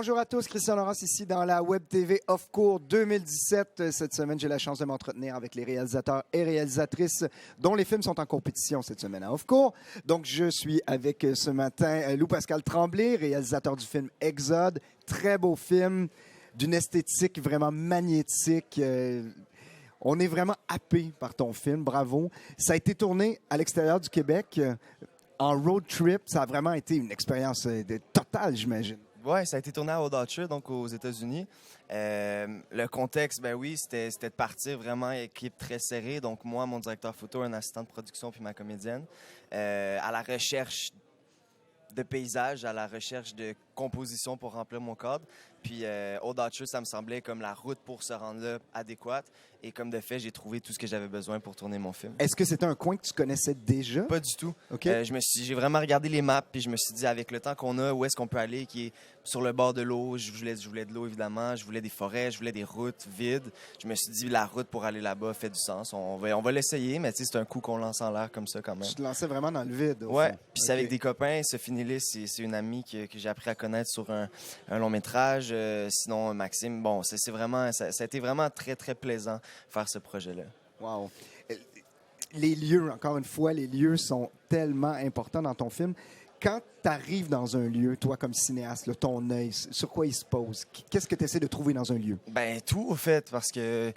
Bonjour à tous, Christian Laurence ici dans la Web TV Off-Cours 2017. Cette semaine, j'ai la chance de m'entretenir avec les réalisateurs et réalisatrices dont les films sont en compétition cette semaine à Off-Cours. Donc, je suis avec ce matin Lou-Pascal Tremblay, réalisateur du film Exode. Très beau film, d'une esthétique vraiment magnétique. On est vraiment happé par ton film, bravo. Ça a été tourné à l'extérieur du Québec, en road trip. Ça a vraiment été une expérience totale, j'imagine. Oui, ça a été tourné à Odacher, donc aux États-Unis. Le contexte, ben oui, c'était de partir vraiment équipe très serrée. Donc moi, mon directeur photo, un assistant de production puis ma comédienne, à la recherche de paysages, à la recherche de composition pour remplir mon cadre. Puis Odacher, ça me semblait comme la route pour se rendre là adéquate. Et comme de fait, j'ai trouvé tout ce que j'avais besoin pour tourner mon film. Est-ce que c'était un coin que tu connaissais déjà? Pas du tout. Okay. J'ai vraiment regardé les maps, puis je me suis dit, avec le temps qu'on a, où est-ce qu'on peut aller, qui est sur le bord de l'eau. Je voulais de l'eau, évidemment. Je voulais des forêts, je voulais des routes vides. Je me suis dit, la route pour aller là-bas fait du sens. On va l'essayer, mais c'est un coup qu'on lance en l'air comme ça quand même. Tu te lançais vraiment dans le vide. Ouais, puis c'est avec des copains. Sophie Nélis, c'est une amie que j'ai appris à connaître sur un long métrage. Sinon, Maxime, bon, ça a été vraiment très, très plaisant faire ce projet-là. Wow. Les lieux, encore une fois, les lieux sont tellement importants dans ton film. Quand tu arrives dans un lieu, toi comme cinéaste, là, ton œil, sur quoi il se pose? Qu'est-ce que tu essaies de trouver dans un lieu? Ben tout, au fait, parce que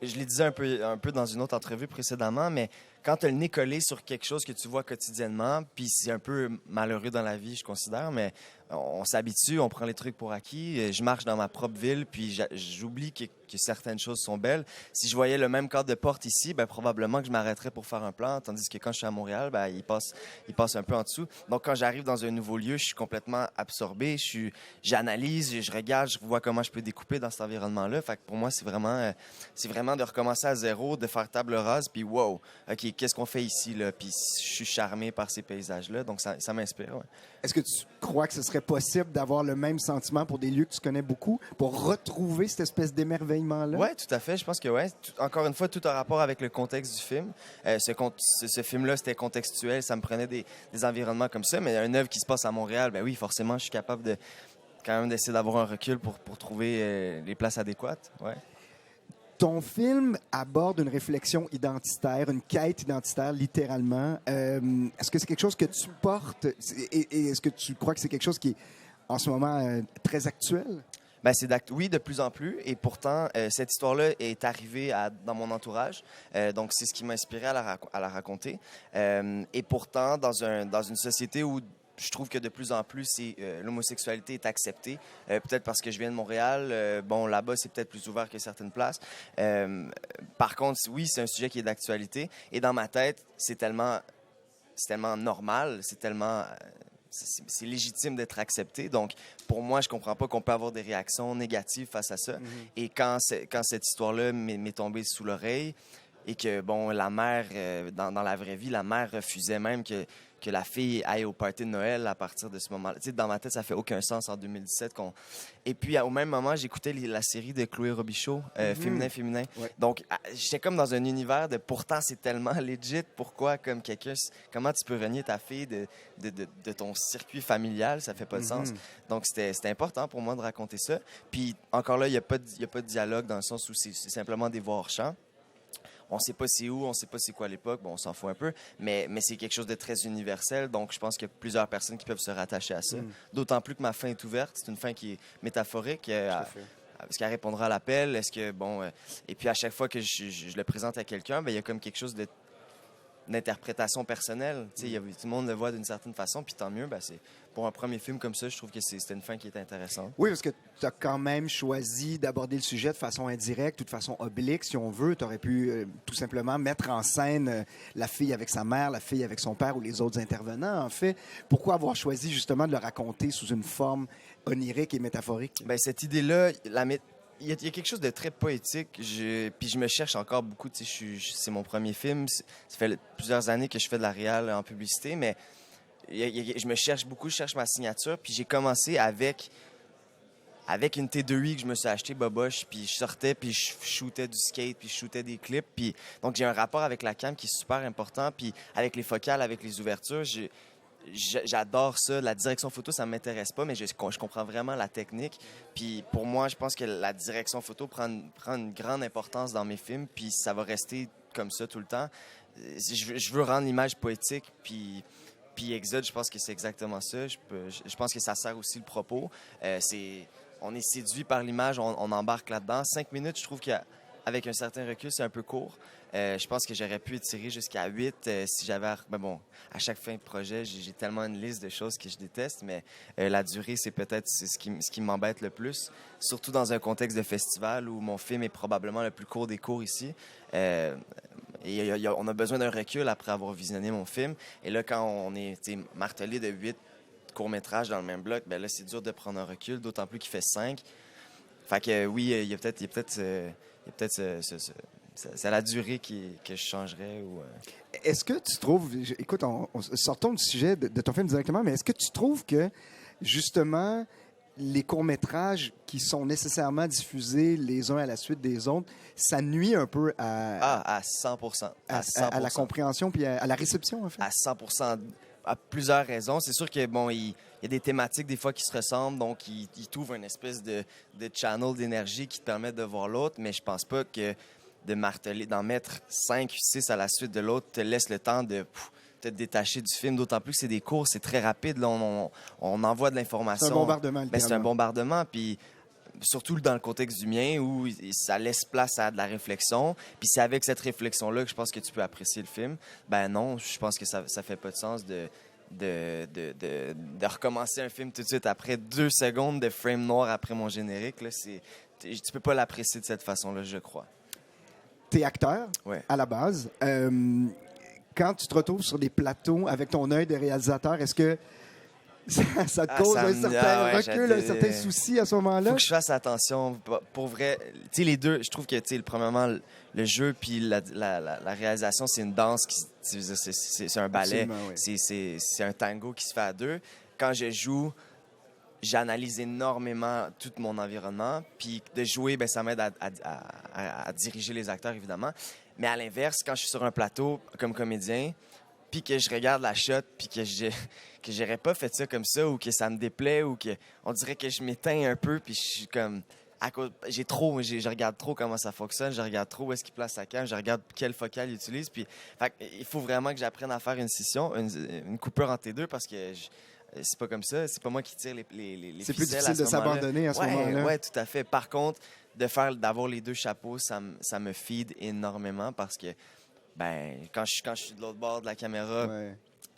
je l'ai dit un peu dans une autre entrevue précédemment, mais quand tu as le nez collé sur quelque chose que tu vois quotidiennement, puis c'est un peu malheureux dans la vie, je considère, mais on s'habitue, on prend les trucs pour acquis. Je marche dans ma propre ville, puis j'oublie que certaines choses sont belles. Si je voyais le même cadre de porte ici, ben probablement que je m'arrêterais pour faire un plan, tandis que quand je suis à Montréal, ben il passe un peu en dessous. Donc quand j'arrive dans un nouveau lieu, je suis complètement absorbé, j'analyse, je regarde, je vois comment je peux découper dans cet environnement-là. Fait que pour moi, c'est vraiment de recommencer à zéro, de faire table rase, puis wow, OK, qu'est-ce qu'on fait ici, là? Puis je suis charmé par ces paysages-là, donc ça m'inspire, ouais. Est-ce que tu crois que ce serait possible d'avoir le même sentiment pour des lieux que tu connais beaucoup, pour retrouver cette espèce d'émerveillement-là? Oui, tout à fait. Je pense que oui. Encore une fois, tout a rapport avec le contexte du film. Ce film-là, c'était contextuel. Ça me prenait des environnements comme ça. Mais une œuvre qui se passe à Montréal, ben oui, forcément, je suis capable quand même d'essayer d'avoir un recul pour trouver les places adéquates. Ouais. Ton film aborde une réflexion identitaire, une quête identitaire, littéralement. Est-ce que c'est quelque chose que tu portes et est-ce que tu crois que c'est quelque chose qui est, en ce moment, très actuel? Ben, oui, de plus en plus. Et pourtant, cette histoire-là est arrivée dans mon entourage. Donc, c'est ce qui m'a inspiré à la raconter. Et pourtant, dans une société où je trouve que de plus en plus, l'homosexualité est acceptée. Peut-être parce que je viens de Montréal. Bon, là-bas, c'est peut-être plus ouvert que certaines places. Par contre, oui, c'est un sujet qui est d'actualité. Et dans ma tête, c'est tellement normal, c'est légitime d'être accepté. Donc, pour moi, je comprends pas qu'on peut avoir des réactions négatives face à ça. Mm-hmm. Et quand cette histoire-là m'est tombée sous l'oreille et que, bon, la mère, dans la vraie vie, la mère refusait même que la fille aille au party de Noël à partir de ce moment-là. Tu sais, dans ma tête, ça fait aucun sens en 2017. Et puis, au même moment, j'écoutais la série de Chloé Robichaud, Féminin. Ouais. Donc, j'étais comme dans un univers de pourtant, c'est tellement legit. Pourquoi, comme quelqu'un, comment tu peux renier ta fille de ton circuit familial? Ça fait pas de sens. Donc, c'était important pour moi de raconter ça. Puis, encore là, il n'y a pas de dialogue dans le sens où c'est simplement des voix hors champ. On sait pas c'est où, on sait pas c'est quoi à l'époque, bon, on s'en fout un peu, mais c'est quelque chose de très universel, donc je pense qu'il y a plusieurs personnes qui peuvent se rattacher à ça. D'autant plus que ma fin est ouverte, c'est une fin qui est métaphorique. Est-ce qu'elle répondra à l'appel? Est-ce que, bon... et puis à chaque fois que je le présente à quelqu'un, ben, il y a comme quelque chose d'interprétation personnelle. Tout le monde le voit d'une certaine façon, puis tant mieux, ben, c'est pour un premier film comme ça, je trouve que c'était une fin qui est intéressante. Oui, parce que tu as quand même choisi d'aborder le sujet de façon indirecte ou de façon oblique, si on veut. Tu aurais pu tout simplement mettre en scène la fille avec sa mère, la fille avec son père ou les autres intervenants, en fait. Pourquoi avoir choisi justement de le raconter sous une forme onirique et métaphorique? Bien, cette idée-là, il y a quelque chose de très poétique. Puis je me cherche encore beaucoup. C'est mon premier film. Ça fait plusieurs années que je fais de la réal en publicité, mais je me cherche beaucoup, je cherche ma signature. Puis j'ai commencé avec une T2i que je me suis acheté, Boboche, puis je sortais, puis je shootais du skate, puis je shootais des clips. Puis donc j'ai un rapport avec la cam qui est super important. Puis avec les focales, avec les ouvertures, j'adore ça. La direction photo, ça ne m'intéresse pas, mais je comprends vraiment la technique. Puis pour moi, je pense que la direction photo prend une grande importance dans mes films, puis ça va rester comme ça tout le temps. Je veux rendre l'image poétique, puis Exode, je pense que c'est exactement ça. Je pense que ça sert aussi le propos. On est séduit par l'image, on embarque là-dedans. 5 minutes, je trouve qu'avec un certain recul, c'est un peu court. Je pense que j'aurais pu étirer jusqu'à 8 si j'avais... Mais bon, à chaque fin de projet, j'ai tellement une liste de choses que je déteste, mais la durée, c'est peut-être ce qui m'embête le plus, surtout dans un contexte de festival où mon film est probablement le plus court des courts ici. On a besoin d'un recul après avoir visionné mon film. Et là, quand on est martelé de 8 courts-métrages dans le même bloc, ben là, c'est dur de prendre un recul, d'autant plus qu'il fait 5. Fait que oui, il y a peut-être c'est la durée que je changerais. Est-ce que tu trouves... Écoute, sortons du sujet de ton film directement, mais est-ce que tu trouves que, justement, les courts-métrages qui sont nécessairement diffusés les uns à la suite des autres, ça nuit un peu à 100%. À la compréhension puis à la réception, en fait? À 100%. À plusieurs raisons. C'est sûr que bon, il y a des thématiques des fois qui se ressemblent, donc il t'ouvre une espèce de channel d'énergie qui te permet de voir l'autre, mais je pense pas que de marteler, d'en mettre 5 ou 6 à la suite de l'autre te laisse le temps de te détacher du film, d'autant plus que c'est des cours, c'est très rapide. Là, on envoie de l'information. C'est un bombardement, ben, c'est un bombardement, puis surtout dans le contexte du mien, où ça laisse place à de la réflexion. Puis c'est avec cette réflexion-là que je pense que tu peux apprécier le film. Ben non, je pense que ça fait pas de sens de recommencer un film tout de suite après 2 secondes de frame noir après mon générique. Là, tu peux pas l'apprécier de cette façon-là, je crois. T'es acteur, ouais, à la base. Quand tu te retrouves sur des plateaux avec ton œil de réalisateur, est-ce que ça te cause un certain recul, un certain souci à ce moment-là? Faut que je fasse attention. Pour vrai, tu sais, les deux, je trouve que, premièrement, le jeu puis la réalisation, c'est une danse, c'est un ballet, oui. C'est un tango qui se fait à deux. Quand je joue, j'analyse énormément tout mon environnement. Puis de jouer, ben, ça m'aide à diriger les acteurs, évidemment. Mais à l'inverse, quand je suis sur un plateau comme comédien, puis que je regarde la shot, puis que j'aurais pas fait ça comme ça, ou que ça me déplaît, ou que on dirait que je m'éteins un peu, puis je suis comme... je regarde trop comment ça fonctionne, je regarde trop où est-ce qu'il place sa cam, je regarde quelle focale il utilise, puis il faut vraiment que j'apprenne à faire une scission, une coupure entre les deux, parce que... c'est pas comme ça. C'est pas moi qui tire les c'est plus difficile de s'abandonner à ce moment-là. Oui, tout à fait. Par contre, d'avoir les deux chapeaux, ça me feed énormément parce que ben quand je suis de l'autre bord de la caméra,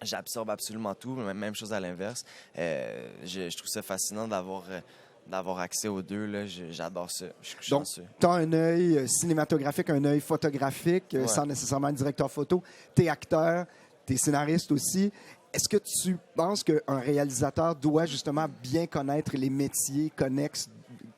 j'absorbe absolument tout. Même chose à l'inverse. Je trouve ça fascinant d'avoir accès aux deux. Là. J'adore ça. Je suis chanceux. Donc, tu as un œil cinématographique, un œil photographique, sans nécessairement être directeur photo. Tu es acteur, tu es scénariste aussi. Est-ce que tu penses qu'un réalisateur doit justement bien connaître les métiers connexes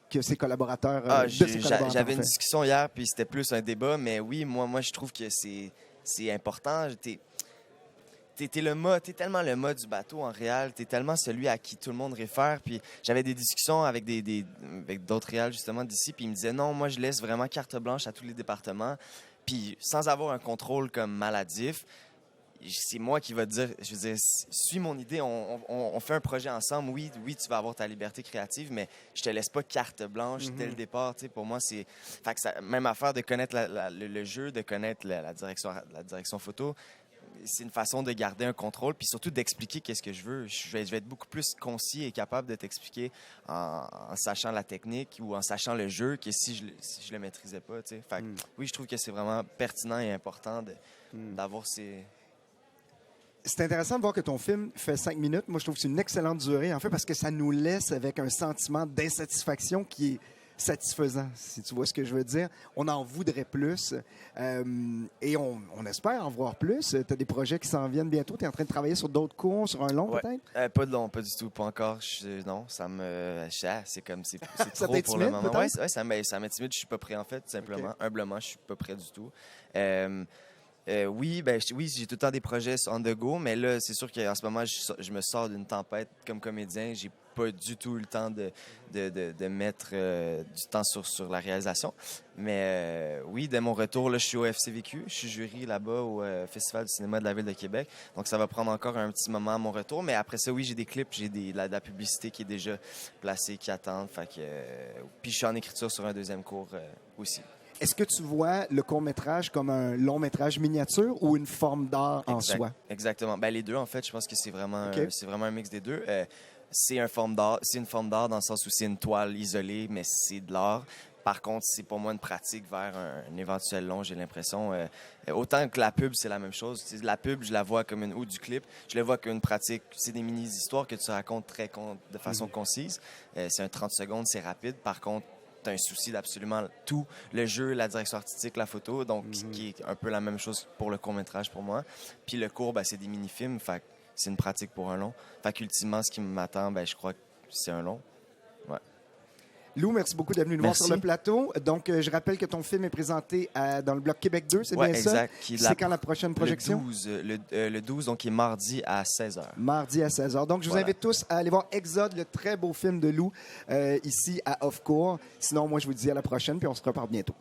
que ses collaborateurs... J'avais une discussion hier, puis c'était plus un débat, mais oui, moi je trouve que c'est important. T'es tellement le mât du bateau en réal, t'es tellement celui à qui tout le monde réfère. Puis j'avais des discussions avec d'autres réals justement d'ici, puis ils me disaient non, moi je laisse vraiment carte blanche à tous les départements, puis sans avoir un contrôle comme maladif. C'est moi qui va te dire, je veux dire, suis mon idée, on fait un projet ensemble. Oui, tu vas avoir ta liberté créative, mais je te laisse pas carte blanche dès le départ. Tu sais, pour moi, c'est... Fait que même affaire de connaître le jeu, de connaître la direction photo. C'est une façon de garder un contrôle, puis surtout d'expliquer qu'est-ce que je veux. Je vais être beaucoup plus concis et capable de t'expliquer en sachant la technique ou en sachant le jeu que si je le maîtrisais pas. Tu sais. Fait que, oui, je trouve que c'est vraiment pertinent et important d'avoir ces... C'est intéressant de voir que ton film fait 5 minutes. Moi, je trouve que c'est une excellente durée, en fait, parce que ça nous laisse avec un sentiment d'insatisfaction qui est satisfaisant, si tu vois ce que je veux dire. On en voudrait plus et on espère en voir plus. Tu as des projets qui s'en viennent bientôt. Tu es en train de travailler sur d'autres cours, sur un long, peut-être? Pas de long, pas du tout, pas encore. Non, ça me... c'est comme... C'est ça trop pour le moment. Ouais, ça m'intimide. Je suis pas prêt, en fait, tout simplement. Okay. Humblement, je suis pas prêt du tout. Oui, j'ai tout le temps des projets on the go, mais là, c'est sûr qu'en ce moment, je me sors d'une tempête comme comédien. J'ai pas du tout eu le temps de mettre du temps sur la réalisation. Mais oui, dès mon retour, là, je suis au FCVQ. Je suis jury là-bas au Festival du cinéma de la Ville de Québec. Donc, ça va prendre encore un petit moment à mon retour. Mais après ça, oui, j'ai des clips, j'ai de la publicité qui est déjà placée, qui attend. Fait que, puis, je suis en écriture sur un deuxième cours aussi. Est-ce que tu vois le court-métrage comme un long-métrage miniature ou une forme d'art en soi? Exactement. Ben, les deux, en fait, je pense que c'est vraiment, Okay. c'est vraiment un mix des deux. C'est une forme d'art dans le sens où c'est une toile isolée, mais c'est de l'art. Par contre, c'est pour moi une pratique vers un éventuel long, j'ai l'impression. Autant que la pub, c'est la même chose. La pub, je la vois comme ou du clip, je la vois comme une pratique. C'est des mini-histoires que tu racontes de façon concise. C'est un 30 secondes, c'est rapide. Par contre, tu as un souci d'absolument tout, le jeu, la direction artistique, la photo, donc qui est un peu la même chose pour le court-métrage pour moi. Puis le court, ben, c'est des mini-films, fait c'est une pratique pour un long. Fait qu'ultimement, ce qui m'attend, ben, je crois que c'est un long. Ouais. Lou, merci beaucoup d'être venu nous voir Merci. sur le plateau. Donc, je rappelle que ton film est présenté dans le Bloc Québec 2, c'est Ouais, bien exact. ça? C'est quand la prochaine projection? Le 12, donc qui est mardi à 16h. Mardi à 16h. Donc, je vous invite tous à aller voir Exode, le très beau film de Lou, ici à Off-Court. Sinon, moi, je vous dis à la prochaine, puis on se reparle bientôt.